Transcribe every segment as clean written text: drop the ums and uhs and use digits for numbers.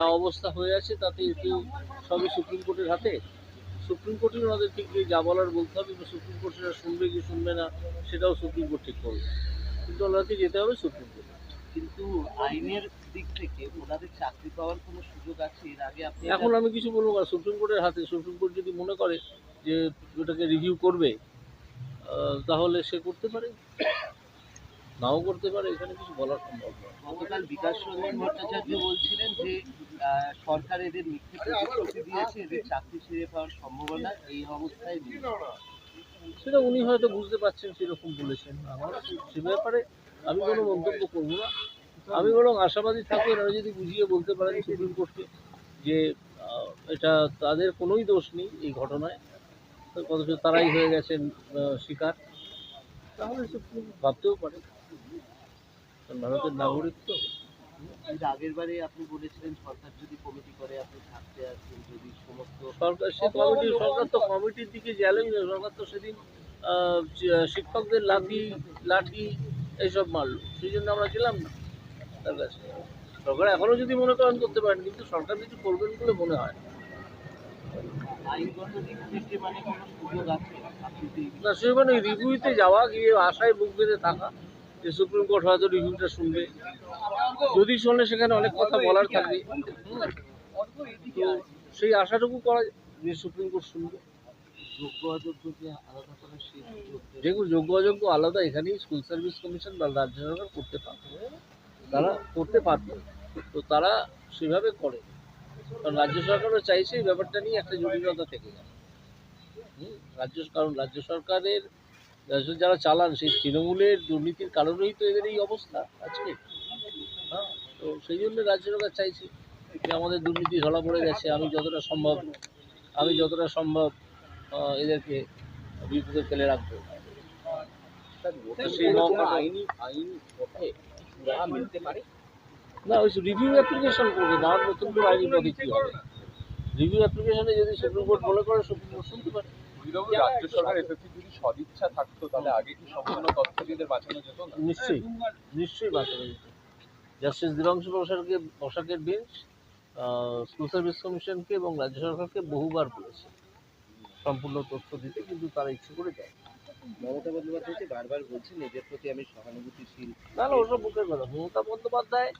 অবস্থা হয়ে আছে তাতে একটু সবই সুপ্রিম কোর্টের হাতে। সুপ্রিম কোর্টই ওনাদের ঠিক যা বলার বলতে হবে, কিন্তু সুপ্রিম কোর্ট সেটা শুনবে কি শুনবে না সেটাও সুপ্রিম কোর্ট ঠিক করবে, কিন্তু ওনাদেরকে যেতে হবে সুপ্রিম কোর্ট। কিন্তু আইনের দিক থেকে ওনাদের চাকরি পাওয়ার কোনো সুযোগ আছে? এর আগে আপনি এখন আমি কিছু বলবো না, সুপ্রিম কোর্টের হাতে। সুপ্রিম কোর্ট যদি মনে করে যে ওটাকে রিভিউ করবে, তাহলে সে করতে পারে, নাও করতে পারে, এখানে কিছু বলার সম্ভব নয়। গতকাল বিকাশ রঞ্জন ভট্টাচার্য বলছিলেন যে সরকার এদের মিথ্যে প্রতিশ্রুতি দিয়েছে, এদের চাকরি ছেড়ে পাওয়ার সম্ভাবনা এই অবস্থায় নেই। সেটা উনি হয়তো বুঝতে পারছেন, সেরকম বলেছেন। আমার সে ব্যাপারে আমি কোনো মন্তব্য করব না। আমি বরং আশাবাদী থাকবো, এনারা যদি বুঝিয়ে বলতে পারেন সুপ্রিম কোর্টকে যে এটা তাদের কোনোই দোষ নেই এই ঘটনায়, অথচ তারাই হয়ে গেছেন শিকার, তাহলে সুপ্রিম ভাবতেও পারে, কারণ ভারতের নাগরিক তো। এর আগের বারে আপনি বলেছিলেন সরকার যদি কমিটি করে আপনি থাকতে আসবেন, যদি সমস্ত সরকার সরকার তো কমিটির দিকে গেলেই না। সরকার তো সেদিন শিক্ষকদের লাঠি লাঠি এইসব মারলো, সেই জন্য আমরা গেলাম না তার কাছে। সরকার এখনো যদি মনে করেন করতে পারেন, কিন্তু সরকার কিছু করবেন বলে মনে হয় না। আইনগত দিক থেকে মানে কোনো সুযোগ আছে? না, সে মানে রিভিউতে যাওয়া, গিয়ে আশায় বুক বেঁধে থাকা যে সুপ্রিম কোর্ট হয়তো রিভিউটা শুনবে। যদি শোনে সেখানে অনেক কথা বলার থাকবে, তো সেই আশাটুকু করা যে সুপ্রিম কোর্ট শুনবে। যোগ্য অযোগ্যকে আলাদা করার সেই সুযোগ যেগুলো যোগ্য অযোগ্য আলাদা, এখানেই স্কুল সার্ভিস কমিশন বা রাজ্য সরকার করতে পারবে, তারা করতে পারবে, তো তারা সেভাবে করে। কারণ রাজ্য সরকারও চাইছে এই ব্যাপারটা নিয়ে একটা জটিলতা থেকে যায়। কারণ রাজ্য সরকারের যারা চালান সেই তৃণমূলের দুর্নীতির কারণেই তো এদের এই অবস্থা আজকে। হ্যাঁ, তো সেই জন্য রাজ্য সরকার চাইছে যে আমাদের দুর্নীতি ধরা পড়ে গেছে, আমি যতটা সম্ভব এদেরকে বিপদে ফেলে রাখবো। সেই না, ওই রিভিউ অ্যাপ্লিকেশন করবে না, আর নতুন করে আইনি পদে কী হবে? রিভিউ অ্যাপ্লিকেশনে যদি সুপ্রিম কোর্ট মনে করে, সুপ্রিম কোর্ট শুনতে পারে। রাজ্য সরকার এসএসসি যদি সদিচ্ছা থাকতো তাহলে আগে কি সম্পূর্ণ তথ্য দিয়ে বাঁচানো যেত না? নিশ্চয়ই বাঁচানো যেত। জাস্টিস দেবাংশু বসাকের বেঞ্চ স্কুল সার্ভিস কমিশনকে এবং রাজ্য সরকারকে বহুবার বলেছে সম্পূর্ণ তথ্য দিতে, কিন্তু তারা ইচ্ছে করে দেয়। মমতা বন্দ্যোপাধ্যায় বারবার বলছেন এদের প্রতি আমি সহানুভূতিশীল। না না, ওসব মুখের কথা। মমতা বন্দ্যোপাধ্যায়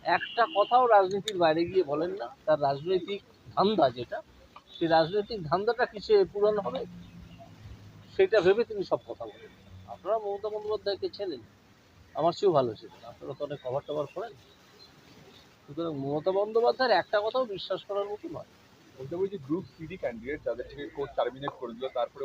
একটা কথাও রাজনীতির বাইরে গিয়ে বলেন না। তার রাজনৈতিক ধান্দা যেটা, সেই রাজনৈতিক ধান্দাটা কিসে পূরণ হবে সেটা ভেবে তিনি সব কথা বলেন। আপনারা মমতা বন্দ্যোপাধ্যায়কে চেনেন, আমার চেয়েও ভালো ছিলেন, আপনারা তো অনেক কভার টভার করেন। সুতরাং মমতা বন্দ্যোপাধ্যায়ের একটা কথাও বিশ্বাস করার মতো নয়। বলতে বলছি গ্রুপ সিডি ক্যান্ডিডেট যাদের থেকে কোর্ট টার্মিনেট করে দিল, তারপরে